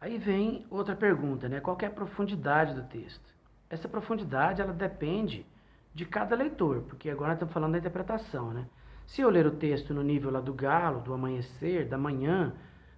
Aí vem outra pergunta, né? Qual que é a profundidade do texto? Essa profundidade, ela depende de cada leitor, porque agora nós estamos falando da interpretação, né? Se eu ler o texto no nível lá do galo, do amanhecer, da manhã,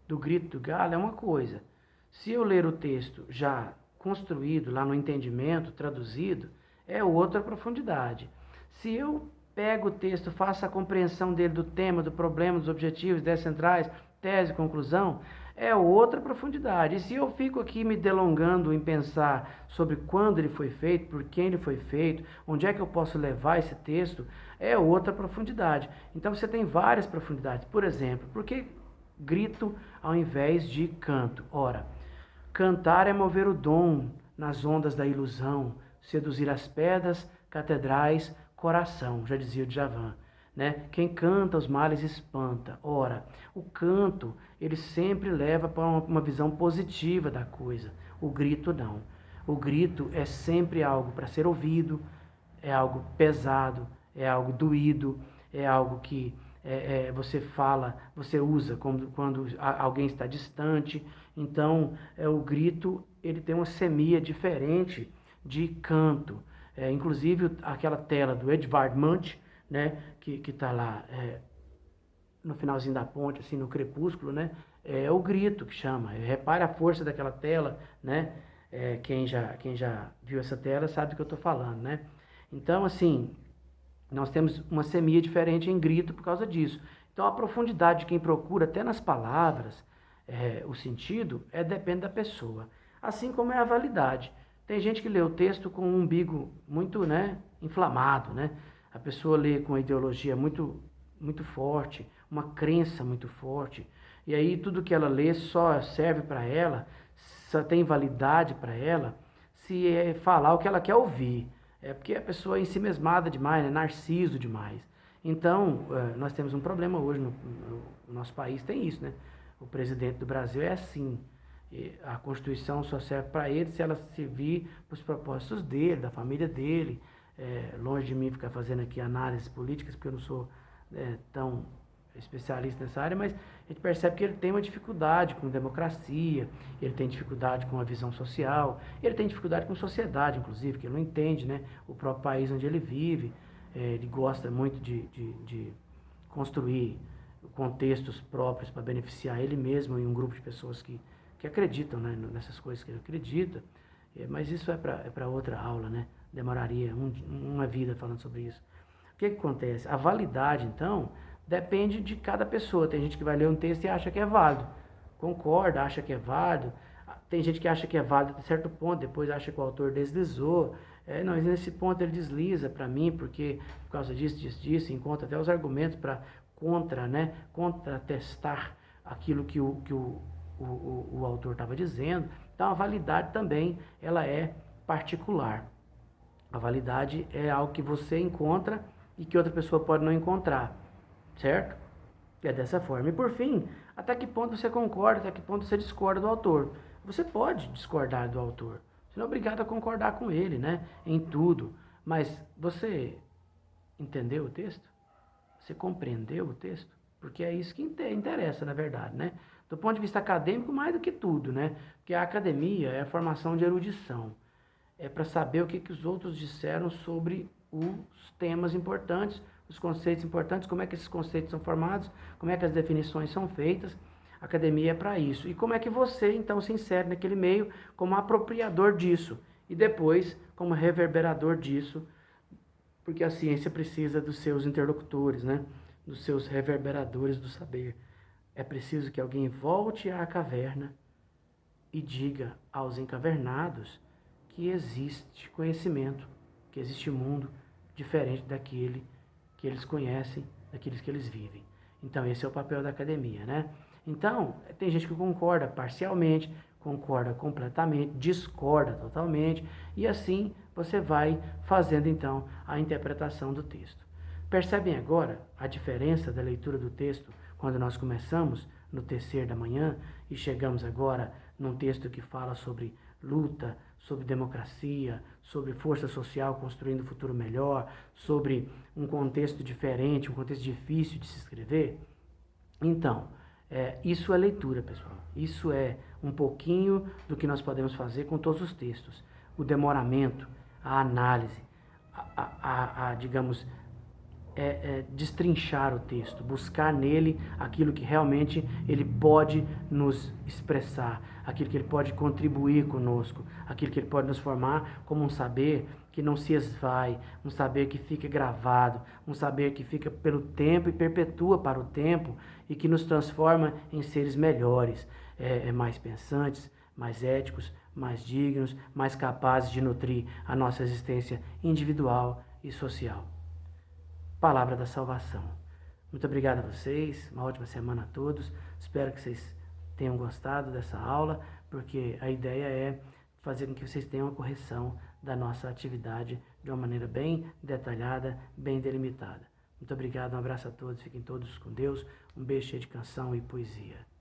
do grito do galo, é uma coisa. Se eu ler o texto já construído, lá no entendimento, traduzido, é outra profundidade. Se eu pego o texto, faço a compreensão dele do tema, do problema, dos objetivos, ideias centrais, tese, conclusão, é outra profundidade. E se eu fico aqui me delongando em pensar sobre quando ele foi feito, por quem ele foi feito, onde é que eu posso levar esse texto, é outra profundidade. Então você tem várias profundidades. Por exemplo, por que grito ao invés de canto? Ora, cantar é mover o dom nas ondas da ilusão, seduzir as pedras, catedrais, coração, já dizia o Djavan. Né? Quem canta os males espanta. Ora, o canto, ele sempre leva para uma visão positiva da coisa. O grito não. O grito é sempre algo para ser ouvido, é algo pesado, é algo doído, é algo que você fala, você usa quando alguém está distante. Então, o grito, ele tem uma semia diferente de canto. Inclusive, aquela tela do Edvard Munch, né, que está lá no finalzinho da ponte, assim, no crepúsculo, né, é o grito que chama. Repare a força daquela tela, né, quem já viu essa tela sabe do que eu estou falando, né. Então, assim, nós temos uma semia diferente em grito por causa disso. Então, a profundidade de quem procura, até nas palavras, o sentido, depende da pessoa. Assim como é a validade. Tem gente que lê o texto com um umbigo muito, né, inflamado, né? A pessoa lê com uma ideologia muito, muito forte, uma crença muito forte, e aí tudo que ela lê só serve para ela, só tem validade para ela, se falar o que ela quer ouvir. É porque a pessoa é ensimesmada demais, né? Narciso demais. Então, nós temos um problema hoje no nosso país, tem isso, né? O presidente do Brasil é assim. A Constituição só serve para ele se ela servir para os propósitos dele, da família dele. Longe de mim ficar fazendo aqui análises políticas, porque eu não sou tão especialista nessa área, mas a gente percebe que ele tem uma dificuldade com democracia, ele tem dificuldade com a visão social, ele tem dificuldade com sociedade, inclusive, que ele não entende, né, o próprio país onde ele vive. Ele gosta muito de construir contextos próprios para beneficiar ele mesmo e um grupo de pessoas que acreditam, né, nessas coisas que ele acredita. Mas isso é para outra aula, né? Demoraria uma vida falando sobre isso. O que acontece? A validade, então, depende de cada pessoa. Tem gente que vai ler um texto e acha que é válido. Concorda, acha que é válido. Tem gente que acha que é válido até certo ponto, depois acha que o autor deslizou. Não, nesse ponto ele desliza para mim, porque por causa disso, encontra até os argumentos para contratestar aquilo que o autor estava dizendo. Então a validade também, ela é particular. A validade é algo que você encontra e que outra pessoa pode não encontrar, certo? É dessa forma. E por fim, até que ponto você concorda, até que ponto você discorda do autor. Você pode discordar do autor. Você não é obrigado a concordar com ele, né? Em tudo. Mas você entendeu o texto? Você compreendeu o texto? Porque é isso que interessa, na verdade, né? Do ponto de vista acadêmico, mais do que tudo, né? Porque a academia é a formação de erudição. É para saber o que os outros disseram sobre os temas importantes, os conceitos importantes, como é que esses conceitos são formados, como é que as definições são feitas. A academia é para isso. E como é que você, então, se insere naquele meio como apropriador disso e depois como reverberador disso, porque a ciência precisa dos seus interlocutores, né? Dos seus reverberadores do saber. É preciso que alguém volte à caverna e diga aos encavernados que existe conhecimento, que existe mundo diferente daquele que eles conhecem, daqueles que eles vivem. Então, esse é o papel da academia, né? Então, tem gente que concorda parcialmente, concorda completamente, discorda totalmente, e assim você vai fazendo, então, a interpretação do texto. Percebem agora a diferença da leitura do texto quando nós começamos no tecer da manhã e chegamos agora num texto que fala sobre luta, sobre democracia, sobre força social construindo um futuro melhor, sobre um contexto diferente, um contexto difícil de se escrever? Então, Isso é leitura, pessoal. Isso é um pouquinho do que nós podemos fazer com todos os textos. O demoramento, a análise, digamos, destrinchar o texto, buscar nele aquilo que realmente ele pode nos expressar, aquilo que ele pode contribuir conosco, aquilo que ele pode nos formar como um saber que não se esvai, um saber que fica gravado, um saber que fica pelo tempo e perpetua para o tempo e que nos transforma em seres melhores, mais pensantes, mais éticos, mais dignos, mais capazes de nutrir a nossa existência individual e social. Palavra da salvação. Muito obrigado a vocês, uma ótima semana a todos. Espero que vocês tenham gostado dessa aula, porque a ideia é fazer com que vocês tenham a correção da nossa atividade de uma maneira bem detalhada, bem delimitada. Muito obrigado, um abraço a todos, fiquem todos com Deus, um beijo cheio de canção e poesia.